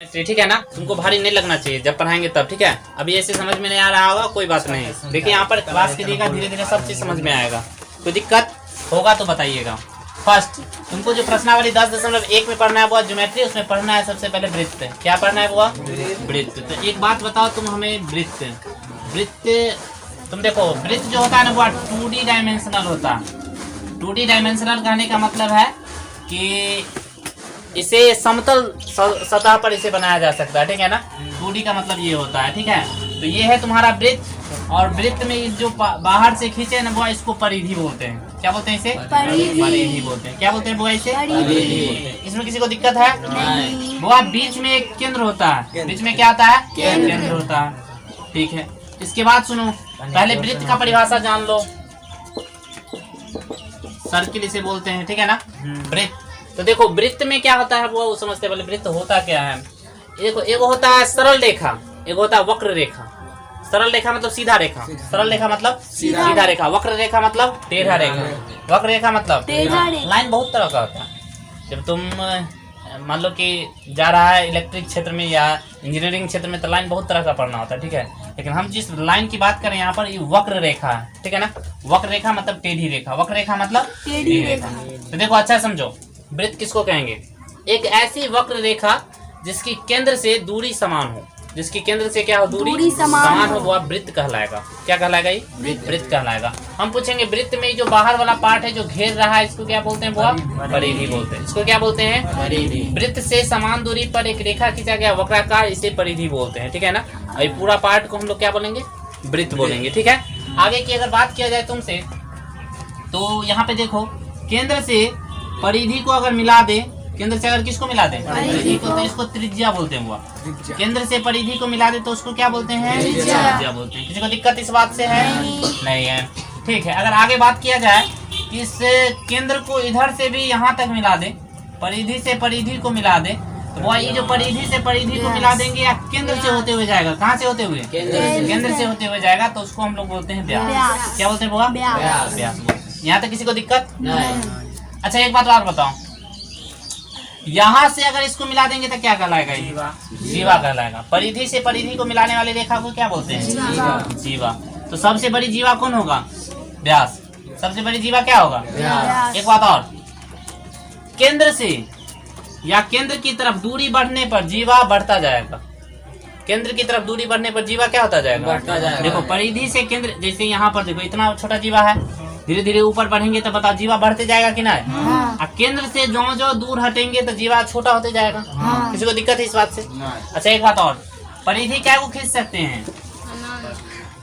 ठीक है ना, तुमको भारी नहीं लगना चाहिए जब पढ़ाएंगे तब। ठीक है, अभी ऐसे समझ में नहीं आ रहा होगा, कोई बात नहीं। देखिए यहाँ पर क्लास कीजिएगा, धीरे धीरे सब चीज समझ में आएगा। कोई दिक्कत होगा तो बताइएगा। फर्स्ट तुमको जो प्रश्नावली 10.1 में पढ़ना है वो ज्योमेट्री, उसमें पढ़ना है सबसे पहले वृत्त। क्या पढ़ना है वो? वृत्त। तो एक बात बताओ तुम हमें, वृत्त तुम देखो, वृत्त जो होता है ना वो 2D डायमेंशनल होता है। 2D डायमेंशनल कहने का मतलब है कि इसे समतल सतह पर इसे बनाया जा सकता है। ठीक है ना, 2D का मतलब ये होता है। ठीक है, तो ये है तुम्हारा वृत्त। और वृत्त में जो बाहर से खींचे ना वो इसको परिधि बोलते हैं। क्या बोलते हैं इसे? परिधि बोलते हैं। क्या बोलते हैं वो इसे? परिधि। इसमें किसी को दिक्कत है? नहीं। वो बीच में एक केंद्र होता है। बीच में क्या होता है? केंद्र होता है। ठीक है, इसके बाद सुनो, पहले वृत्त का परिभाषा जान लो। सर्किल इसे बोलते हैं। ठीक है ना, वृत्त। तो देखो वृत्त में क्या होता है वो समझते हैं। पहले वृत्त होता क्या है? देखो, एक होता है सरल रेखा, एक होता है वक्र रेखा। सरल रेखा मतलब सीधा रेखा, सरल रेखा मतलब सीधा रेखा, वक्र रेखा मतलब टेढ़ा रेखा। वक्र रेखा मतलब लाइन बहुत तरह का होता है। जब तुम मान लो कि जा रहा है इलेक्ट्रिक क्षेत्र में या इंजीनियरिंग क्षेत्र में तो लाइन बहुत तरह का पढ़ना होता है। ठीक है, लेकिन हम जिस लाइन की बात करें यहाँ पर ये वक्र रेखा है। ठीक है ना, वक्र रेखा मतलब टेढ़ी रेखा, वक्र रेखा मतलब टेढ़ी रेखा। तो देखो अच्छा समझो, वृत्त किसको कहेंगे? एक ऐसी वक्र रेखा जिसकी केंद्र से दूरी समान हो, जिसकी केंद्र से क्या हो? दूरी समान हो, वो वृत्त कहलाएगा। क्या कहलाएगा? ये वृत्त कहलाएगा। हम पूछेंगे वृत्त में जो बाहर वाला पार्ट है जो घेर रहा है इसको क्या बोलते हैं? वो परिधि बोलते हैं। इसको क्या बोलते हैं? परिधि। वृत्त से समान दूरी पर एक रेखा खींचा गया वक्राकार, इसे परिधि बोलते हैं। ठीक है ना, अभी पूरा पार्ट को हम लोग क्या बोलेंगे? वृत्त बोलेंगे। ठीक है, आगे की अगर बात किया जाए तुमसे तो यहाँ पे देखो, केंद्र से परिधि को अगर मिला दे, केंद्र से अगर किसको मिला दे? परिधि को, तो इसको त्रिज्या बोलते हैं। वो केंद्र से परिधि को मिला दे तो उसको क्या बोलते हैं? त्रिज्या बोलते हैं। किसी को दिक्कत इस बात से है? नहीं है। ठीक है, अगर आगे बात किया जाए कि इस केंद्र को इधर से भी यहाँ तक मिला दे, परिधि से परिधि को मिला दे, तो वो ये जो परिधि से परिधि को मिला देंगे या केंद्र से होते हुए जाएगा। कहाँ से होते हुए? केंद्र से होते हुए जाएगा, तो उसको हम लोग बोलते हैं व्यास। क्या बोलते हैं? वो व्यास। यहाँ तक किसी को दिक्कत नहीं? अच्छा एक बात और बताओ, यहाँ से अगर इसको मिला देंगे तो क्या कहलाएगा? जीवा कहलाएगा। परिधि से परिधि को मिलाने वाली रेखा को क्या बोलते हैं? जीवा। तो सबसे बड़ी जीवा कौन होगा? व्यास। सबसे बड़ी जीवा क्या होगा? एक बात और, केंद्र से या केंद्र की तरफ दूरी बढ़ने पर जीवा बढ़ता जाएगा। केंद्र की तरफ दूरी बढ़ने पर जीवा क्या होता जाएगा? बढ़ता जाएगा। देखो परिधि से केंद्र, जैसे यहाँ पर देखो इतना छोटा जीवा है, धीरे धीरे ऊपर बढ़ेंगे तो बताओ जीवा बढ़ते जाएगा कि नहीं? और केंद्र से जो दूर हटेंगे तो जीवा छोटा होते जाएगा। किसी को दिक्कत है इस बात से? अच्छा एक बात और, परिधि क्या को खींच सकते हैं?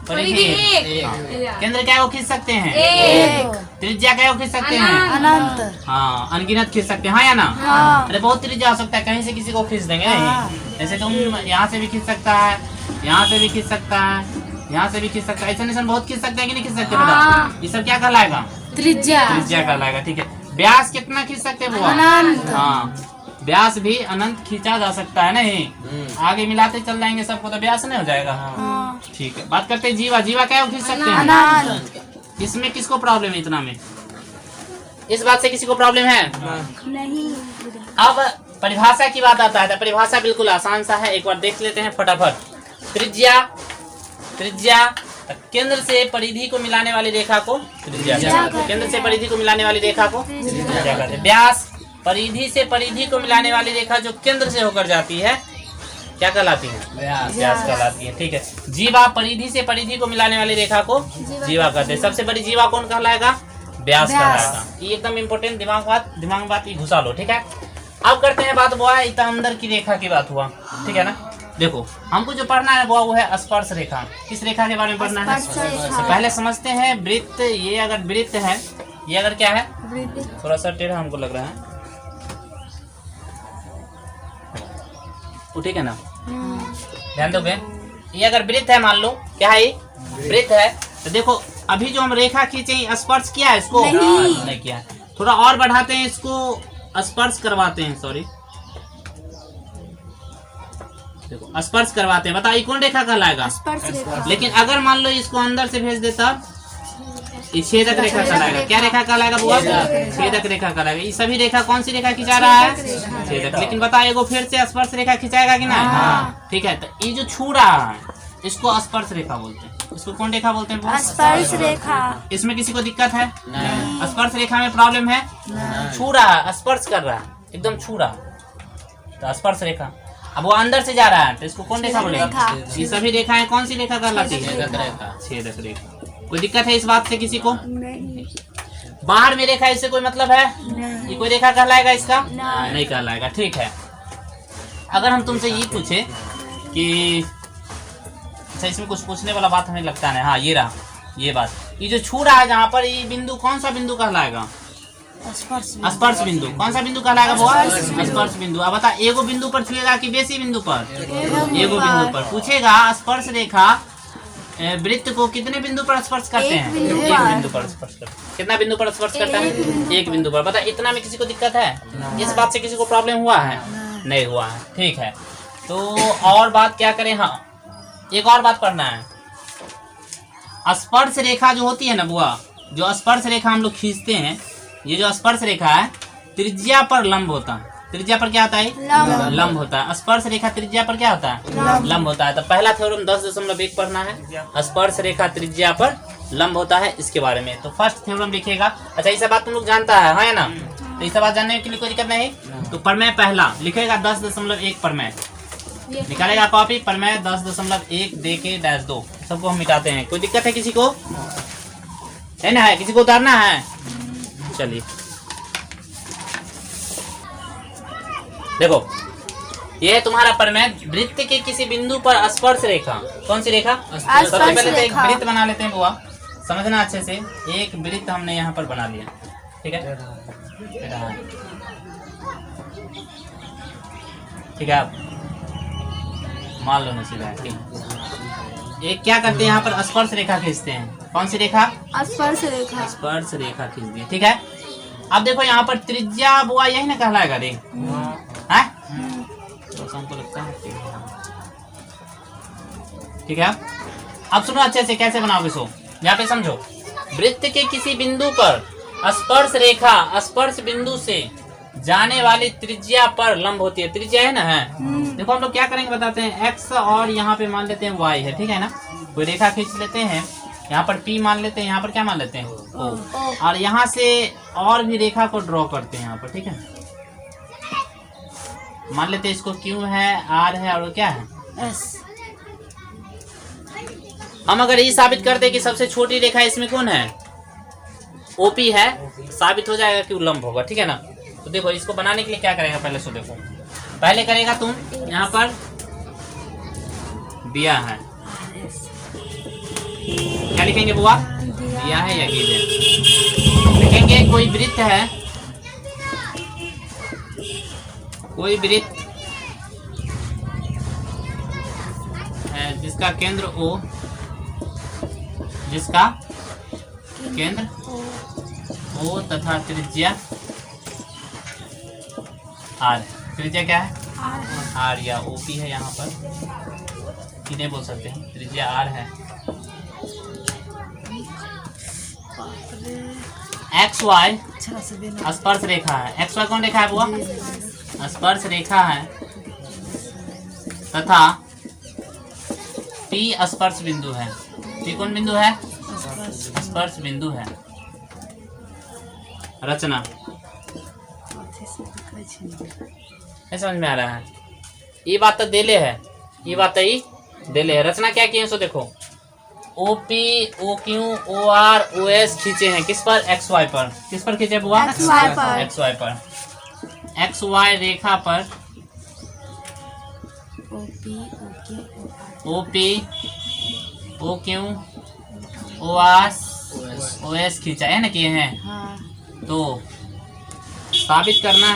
परिधि केंद्र क्या को खींच सकते हैं? त्रिज्या क्या को खींच सकते हैं? अनंत। हाँ, अनगिनत खींच सकते हैं। हाँ या ना? अरे बहुत त्रिज्या हो सकता है, कहीं से किसी को खींच देंगे। जैसे तुम यहाँ से भी खींच सकता है, यहाँ से भी खींच सकता है, यहाँ से भी खींच सकता है। ऐसा बहुत खींच सकते हैं कि नहीं खींच सकते? बेटा ये सब क्या कहलाएगा? त्रिज्या। त्रिज्या कहलाएगा। ठीक है, व्यास कितना खींच सकते हैं? वो अनंत। हाँ, व्यास भी अनंत खींचा जा सकता है। नहीं आगे मिलाते चल जाएंगे सबको तो व्यास नहीं हो जाएगा। ठीक है, बात करते हैं जीवा। जीवा क्या खींच सकते हैं? इसमें किसको प्रॉब्लम है? इतना में इस बात से किसी को प्रॉब्लम है? नहीं। अब परिभाषा की बात आता है, परिभाषा बिल्कुल आसान सा है, एक बार देख लेते हैं फटाफट। त्रिज्या, केंद्र से परिधि को मिलाने वाली रेखा को त्रिज्या कहते हैं। केंद्र से परिधि को मिलाने वाली रेखा को त्रिज्या कहते हैं। व्यास, परिधि से परिधि को मिलाने वाली रेखा जो केंद्र से होकर जाती है क्या कहलाती है? व्यास कहलाती है। ठीक है, जीवा, परिधि से परिधि को मिलाने वाली रेखा को जीवा कहते हैं। सबसे बड़ी जीवा कौन कहलाएगा? व्यास कहलाएगा। ये एकदम इम्पोर्टेंट दिमाग बात ही घुसा लो। ठीक है, अब करते हैं बात, वो इतना अंदर की रेखा की बात हुआ। ठीक है ना, देखो हमको जो पढ़ना है वो है स्पर्श रेखा। किस रेखा के बारे में पढ़ना है? तो पहले समझते हैं वृत्त। ये अगर वृत्त है, ये अगर क्या है? थोड़ा सा टेढ़ा हमको लग रहा है। ठीक है ना, ध्यान दोगे। ये अगर वृत्त है, मान लो क्या है? वृत्त है। तो देखो अभी जो हम रेखा खींचे स्पर्श किया है इसको? नहीं किया। थोड़ा और बढ़ाते हैं इसको, स्पर्श करवाते हैं। सॉरी, देखो स्पर्श करवाते हैं। बताइए कौन रेखा कहलाएगा? लेकिन अगर मान लो इसको अंदर से भेज देता ये छेदक रेखा कहलाएगा। क्या रेखा कहलाएगा बुआ? छेदक रेखा कहलाएगा। ये सभी रेखा कौन सी रेखा खिंचा रहा है? छेदक। लेकिन बताओ एगो फिर से स्पर्श रेखा खिंचाएगा कि नहीं? ठीक है, तो ये जो छू रहा है इसको स्पर्श रेखा बोलते हैं। इसको कौन रेखा बोलते हैं? स्पर्श रेखा। इसमें किसी को दिक्कत है? स्पर्श रेखा में प्रॉब्लम है? छू रहा है, स्पर्श कर रहा है, एकदम छू रहा, तो स्पर्श रेखा। अब वो अंदर से जा रहा है तो इसको कौन रेखा बोलेगा? ये सभी रेखाएं कौन सी रेखा कहलाती है? छेदक रेखा। कोई दिक्कत है इस बात से किसी को? नहीं। बाहर में रेखा इससे कोई मतलब है? नहीं। ये कोई रेखा कहलाएगा इसका? नहीं। नहीं कहलाएगा। ठीक है, अगर हम तुमसे ये पूछे कि अच्छा, इसमें कुछ पूछने वाला बात हमें लगता है। हाँ, ये रहा, ये बात, ये जो छू रहा है जहाँ पर, ये बिंदु कौन सा बिंदु कहलाएगा? स्पर्श बिंदु। कौन सा बिंदु कहलाएगा बुआ? स्पर्श बिंदु। अब बता, एगो बिंदु पर छुएगा कि बेसी बिंदु पर? एगो बिंदु पर। पूछेगा स्पर्श रेखा वृत्त को कितने बिंदु पर स्पर्श करते हैं? एक बिंदु पर स्पर्श करते हैं। कितना बिंदु पर स्पर्श करता है? एक बिंदु पर। बता, इतना में किसी को दिक्कत है? इस बात से किसी को प्रॉब्लम हुआ है? नहीं हुआ है। ठीक है, तो और बात क्या करें? हाँ, एक और बात पढ़ना है। स्पर्श रेखा जो होती है ना बुआ, जो स्पर्श रेखा हम लोग खींचते हैं, ये जो स्पर्श रेखा है त्रिज्या पर लंब होता है। त्रिज्या पर क्या होता है? लंब होता है। स्पर्श रेखा त्रिज्या पर क्या होता है? लंब होता है। तो पहला थ्योरम 10.1 पढ़ना है, स्पर्श रेखा त्रिज्या पर लंब होता है, इसके बारे में। तो फर्स्ट थ्योरम लिखेगा। अच्छा, ये सब बात तुम लोग जानता है ना? तो ये सब बात जानने के लिए कोई दिक्कत नहीं। तो प्रमेय पहला लिखेगा 10.1 प्रमेय निकालेगा कॉपी। प्रमेय 10.1 दे के -2 सबको हम मिटाते हैं। कोई दिक्कत है किसी को? है ना? है किसी को उतारना है? चलिए देखो, ये है तुम्हारा प्रमेय। वृत्त के किसी बिंदु पर स्पर्श रेखा, कौन सी रेखा? सबसे पहले तो एक वृत्त बना लेते हैं बुआ, समझना अच्छे से। एक वृत्त हमने यहाँ पर बना लिया, ठीक है? ठीक है, आप मान लो ना सीधा। एक क्या करते हैं यहाँ पर? स्पर्श रेखा खींचते हैं। कौन सी रेखा? स्पर्श रेखा। स्पर्श रेखा खींच दी, ठीक है। अब देखो यहाँ पर त्रिज्या बुआ यही ना कहलाएगा रे? है? तो हमको लगता है ठीक है। अब सुनो अच्छे से, कैसे बनाओगे सो यहाँ पे समझो। वृत्त के किसी बिंदु पर स्पर्श रेखा स्पर्श बिंदु से जाने वाली त्रिज्या पर लंब होती है। त्रिज्या है ना? है। देखो हम लोग क्या करेंगे बताते हैं। एक्स और यहाँ पे मान लेते हैं वाई है, ठीक है ना? कोई रेखा खींच लेते हैं, यहाँ पर पी मान लेते हैं, यहाँ पर क्या मान लेते हैं? ओ। और यहाँ से और भी रेखा को ड्रॉ करते हैं यहाँ पर, ठीक है? मान लेते हैं इसको क्यू है, आर है और क्या है? एस। हम अगर ये साबित करते हैं कि सबसे छोटी रेखा इसमें कौन है? ओपी है, साबित हो जाएगा कि लंब होगा, ठीक है ना? तो देखो, इसको बनाने के लिए क्या करेगा पहले? सो देखो, पहले करेगा तुम यहाँ पर दिया है, क्या लिखेंगे बुआ? दिया है या गिव? लिखेंगे कोई वृत्त है, कोई वृत्त है जिसका केंद्र O, जिसका केंद्र O तथा त्रिज्या R। त्रिज्या क्या है? R या OP है यहाँ पर, किन्हें बोल सकते हैं? त्रिज्या R है। XY स्पर्श रेखा है। XY कौन रेखा है बुआ? स्पर्श रेखा है तथा P स्पर्श बिंदु है। P कौन बिंदु है? स्पर्श बिंदु है। रचना समझ में आ रहा है? ये बात तो देले है, ये बात ही देले है। रचना क्या किए सो देखो, OP OQ OR OS खींचे हैं किस पर? XY पर। किस पर खींचे बुआ? XY पर। XY रेखा पर OP OQ OS खींचा है ना, किए हैं। तो साबित करना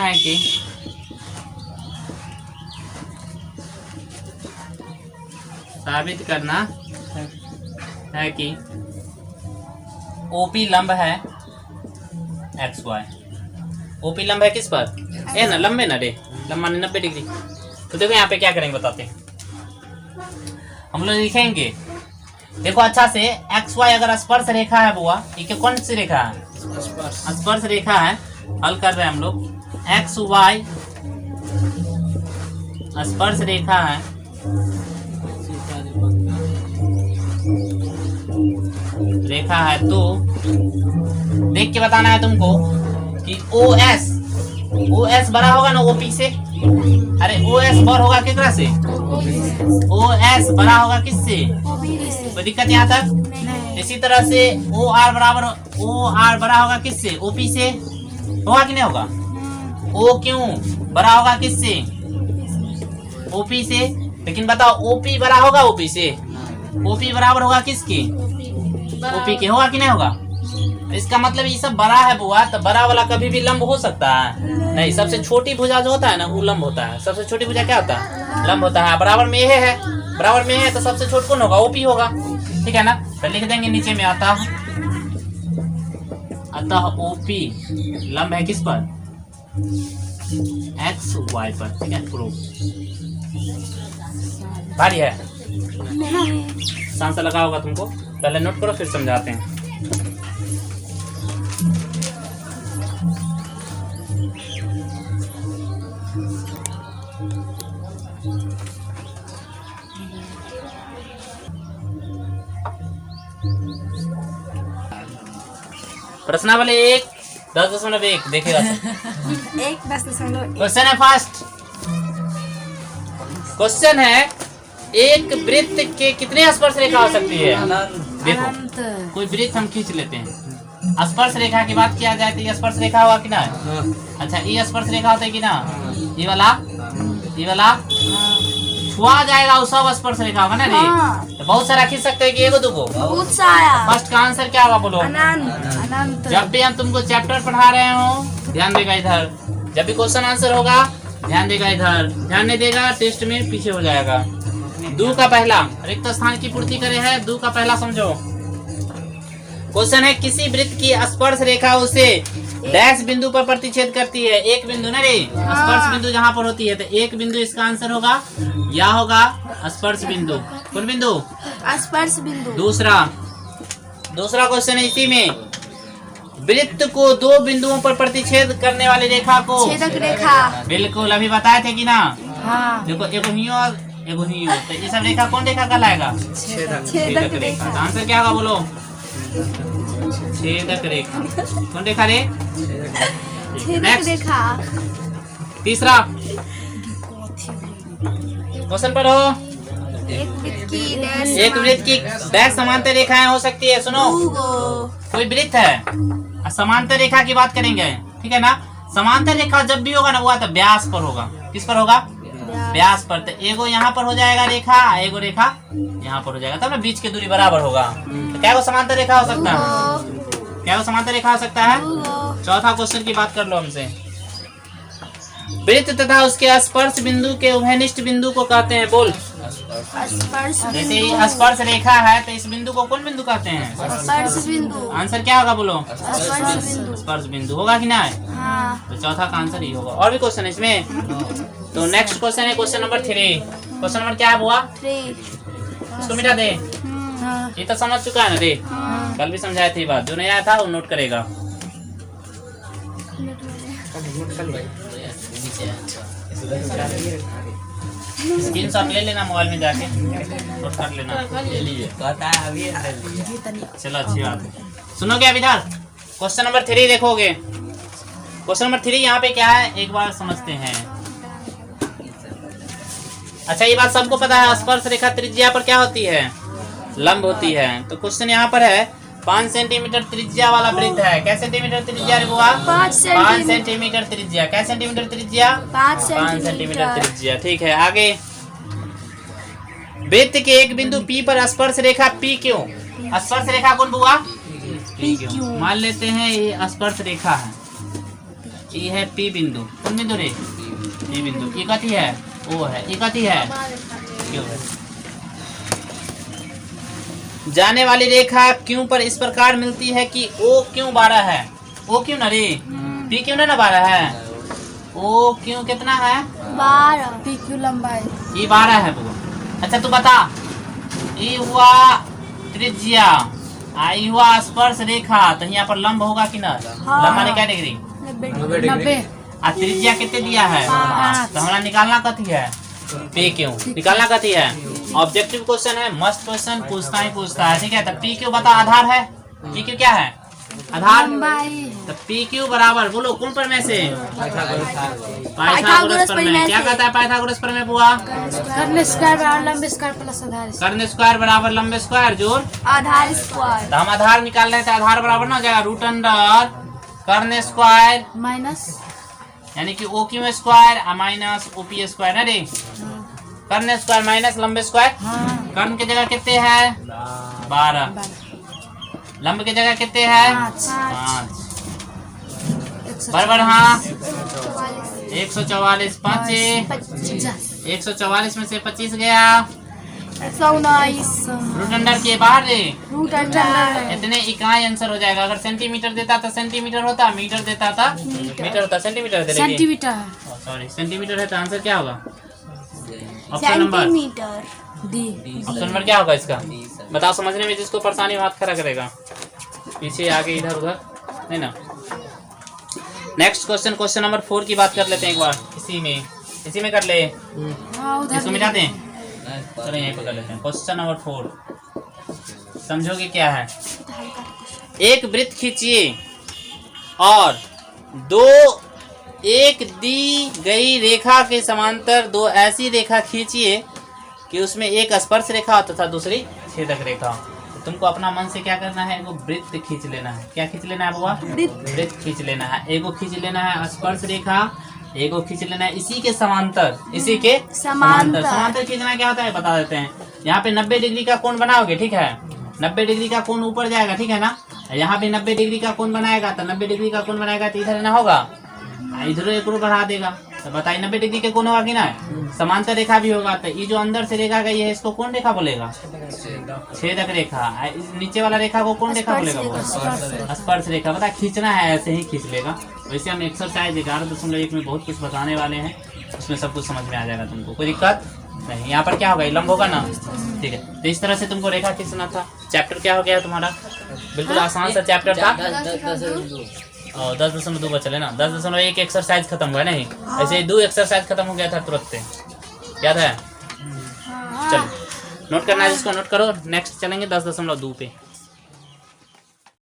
है कि OP लंब है XY। OP लंब है किस पर? है ना, लंबे ना रे, लंबा 90 डिग्री। तो देखो यहाँ पे क्या करेंगे बताते हैं। हम लोग लिखेंगे देखो अच्छा से, एक्स वाई अगर स्पर्श रेखा है बुआ, ये कौन सी रेखा है? स्पर्श रेखा है। हल कर रहे हैं हम लोग। एक्स वाई स्पर्श रेखा है, रेखा है तो देख के बताना है तुमको कि ओ एस बड़ा होगा ना ओपी से। अरे ओ एस बड़ा होगा कितना से? ओ एस बड़ा होगा किससे? कोई दिक्कत यहाँ तक? इसी तरह से ओ आर बड़ा होगा किससे? ओपी से। होगा कि नहीं होगा? ओ क्यों बड़ा होगा किससे? ओपी से। लेकिन बताओ ओपी बड़ा होगा ओपी से? ओपी बराबर होगा किसके? ओपी के। होगा कि नहीं होगा? इसका मतलब ये सब बड़ा है बुआ, तो बड़ा वाला कभी भी लंब हो सकता है नहीं। सबसे छोटी भुजा जो होता है ना वो लंब होता है। सबसे छोटी भुजा क्या होता है? लंब होता है। बराबर में ये है, बराबर में है तो सबसे छोट कौन होगा? ओपी होगा। ठीक है ना? तो लिख देंगे नीचे में अतः ओपी लंब है किस पर? एक्स वाई पर। ठीक है, प्रूफ भारी है। आंसर लगा होगा तुमको, पहले नोट करो फिर समझाते हैं। प्रश्नावली 1 10.1 देखेगा। 1 10.1 क्वेश्चन है फर्स्ट। क्वेश्चन है एक वृत्त के कितने स्पर्श रेखा हो सकती है? देखो कोई वृत्त हम खींच लेते हैं, स्पर्श रेखा की बात किया जाए तो ये स्पर्श रेखा होगा कि ना? अच्छा, ये स्पर्श रेखा होता है कि ना? ये वाला छुआ जाएगा उस सब स्पर्श रेखा होगा ना रे? तो बहुत सारा खींच सकते हैं कि एगो दूगो? बहुत सारा। फर्स्ट का आंसर क्या होगा बोलो? अनंत। जब भी हम तुमको चैप्टर पढ़ा रहे हो ध्यान देगा इधर। जब भी क्वेश्चन आंसर होगा ध्यान देगा इधर। ध्यान नहीं देगा टेस्ट में पीछे हो जाएगा। दो का पहला रिक्त स्थान की पूर्ति करे है। दो का पहला समझो। क्वेश्चन है किसी वृत्त की स्पर्श रेखा उसे डैश बिंदु पर प्रतिच्छेद करती है। एक बिंदु ना रे, स्पर्श बिंदु जहाँ पर होती है तो एक बिंदु इसका आंसर होगा या होगा स्पर्श बिंदु। कौन बिंदु? स्पर्श बिंदु। दूसरा क्वेश्चन है इसी में, वृत्त को दो बिंदुओं पर प्रतिच्छेद करने वाली रेखा को छेदक रेखा। बिल्कुल, अभी बताए थे कि ना? हाँ। देखो एगो ही हो तो ये सब रेखा कौन रेखा कहलाएगा? छेदक रेखा। तो आंसर क्या होगा बोलो? छेदक रेखा। कौन रेखा रे? छेदक रेखा। तीसरा क्वेश्चन पढ़ो। एक वृत्त की डैश समांतर रेखाएं हो सकती है। सुनो, कोई वृत्त है, समांतर रेखा की बात करेंगे। ठीक है ना? समांतर रेखा जब भी होगा ना वो तो व्यास पर होगा। किस पर होगा? व्यास पर। तो एगो यहाँ पर हो जाएगा रेखा, एगो रेखा यहाँ पर हो जाएगा, तब ना बीच की दूरी बराबर होगा। तो क्या वो समांतर रेखा हो सकता है? क्या वो समांतर रेखा हो सकता है? चौथा क्वेश्चन की बात कर लो हमसे। वृत्त तथा उसके स्पर्श बिंदु के उभयनिष्ठ बिंदु को कहते हैं। बोल। जैसे ही स्पर्श रेखा है तो इस बिंदु को कौन बिंदु कहते हैं? स्पर्श बिंदु। आंसर क्या होगा बोलो? स्पर्श स्पर्श बिंदु होगा कि ना? हाँ। तो चौथा का आंसर ही होगा। और भी क्वेश्चन है इसमें? तो नेक्स्ट क्वेश्चन है क्वेश्चन नंबर 3। क्वेश्चन नंबर क्या है बुआ? 3। इसको मिटा दे। ये तो समझ चुका है ना रे? कल भी समझाया थी बात। जो नहीं आया था वो नोट करेगा। स्क्रीनशॉट ले लेना मोबाइल में जाके, नोट कर लेना। चलो अच्छी बात है। सुनोगे अब इधर क्वेश्चन नंबर 3 देखोगे। क्वेश्चन नंबर 3 यहाँ पे क्या है एक बार समझते हैं। अच्छा, ये बात सबको पता है, स्पर्श रेखा त्रिज्या पर क्या होती है? लंब होती है। तो क्वेश्चन यहाँ पर है 5 सेंटीमीटर त्रिज्या वाला वृत्त है। क्या सेंटीमीटर त्रिज्या रे बुआ? 5 सेंटीमीटर त्रिज्या। क्या सेंटीमीटर त्रिज्या? 5 सेंटीमीटर त्रिज्या। ठीक है, आगे। वृत्त के एक बिंदु P पर स्पर्श रेखा P क्यों? स्पर्श रेखा कौन बुआ? P क्यों? मान लेते हैं ये स्पर्श रेखा है, ये है P बिंदु। कौन बिंदु रे? P बिंदु। ये कथी है? O है। ये कथी है? क्यों है? जाने वाली रेखा Q पर इस प्रकार मिलती है कि O क्यों 12 है? O क्यों ना रे? P क्यों ना 12 है? O क्यों कितना है? 12। P क्यों लंबाई? ये 12 है बुआ। अच्छा तू बता, ये हुआ त्रिज्या आई हुआ स्पर्श रेखा तो यहाँ पर लंब होगा कि ना? हाँ। लंबा ने क्या डिग्री? 90 आ त्रिज्या कितने दिया है? 5। तो हमारा निकालना कथी है? P Q. निकालना कथी है? ऑब्जेक्टिव क्वेश्चन है, मस्त क्वेश्चन पूछता ही पूछता है, ठीक है। तो पी क्यू बता आधार है, पी क्यू क्या है? आधार। तो पी क्यू बराबर बोलो कौन प्रमेय से? पाइथागोरस प्रमेय। क्या कहता है पाइथागोरस प्रमेय बुआ? कर्ण स्क्वायर बराबर लंब स्क्वायर प्लस आधार कर्ण स्क्वायर बराबर लंब स्क्वायर जोड़ आधार स्क्वायर। तो हम आधार निकाल रहे थे, आधार बराबर ना हो जाएगा रूट अंडर कर्ण स्क्वायर माइनस यानी कि O Q square minus OP square ना रे। कर्ण स्क्वायर माइनस लंब स्क्वायर। कर्ण की जगह कितने हैं? 12। लंब की जगह कितने हैं? 5 बराबर। हाँ 144 5 144 में से 25 गया 119 रूट अंडर के बाहर रे। रूट अंडर इतने इकाई आंसर हो जाएगा। अगर सेंटीमीटर देता तो सेंटीमीटर होता, मीटर देता था मीटर होता। सेंटीमीटर दे रही सेंटीमीटर सॉरी सेंटीमीटर है तो आंसर क्या होगा? Option number D. Option number क्या होगा इसका? बताओ समझने में जिसको परेशानी हाथ खड़ा करेगा, पीछे आगे इधर उधर नहीं ना। नेक्स्ट क्वेश्चन, क्वेश्चन नंबर 4 की बात कर लेते हैं एक बार। इसी में कर ले, इसको मिटा दें। चलो यहीं पर कर लेते हैं। क्वेश्चन नंबर 4 समझोगे क्या है? एक वृत्त खींचिए और एक दी गई रेखा के समांतर 2 ऐसी रेखा खींचिए कि उसमें एक स्पर्श रेखा तथा दूसरी छेदक रेखा। तो तुमको अपना मन से क्या करना है? एगो वृत्त खींच लेना है। क्या खींच लेना है बुआ? वृत्त खींच लेना है। एगो खींच लेना है स्पर्श रेखा, एगो खींच लेना है इसी के समांतर। इसी के समांतर खींचना क्या होता है बता देते हैं। यहाँ पे 90 डिग्री का कोण बनाओगे, ठीक है। 90 डिग्री का कोण ऊपर जाएगा, ठीक है ना। यहाँ पे 90 डिग्री का कोण बनाएगा तो 90 डिग्री का कोण बनाएगा तो इधर ना होगा, इधर एक बढ़ा देगा। तो बताइए 90 डिग्री के कोण होगा कि ना? समांतर रेखा भी होगा। तो ये जो अंदर से रेखा गई है इसको कौन रेखा बोलेगा? छेदक रेखा। नीचे वाला रेखा को कौन रेखा बोलेगा? स्पर्श रेखा। बता खींचना है, ऐसे ही खींच लेगा। वैसे हम एक्सरसाइज 11.1 में बहुत कुछ बताने वाले हैं, उसमें सब कुछ समझ में आ जाएगा तुमको, कोई दिक्कत नहीं। यहाँ पर क्या होगा? लंब होगा ना, ठीक है। तो इस तरह से तुमको रेखा खींचना था। चैप्टर क्या हो गया तुम्हारा? बिल्कुल आसान सा चैप्टर था। 10.2 बचा लेना। 10.1 एक्सरसाइज खत्म हुआ नहीं, ऐसे ही 2 एक्सरसाइज खत्म हो गया था तुरंत से, याद है? चलो नोट करना है जिसको नोट करो। नेक्स्ट चलेंगे 10.2 पे।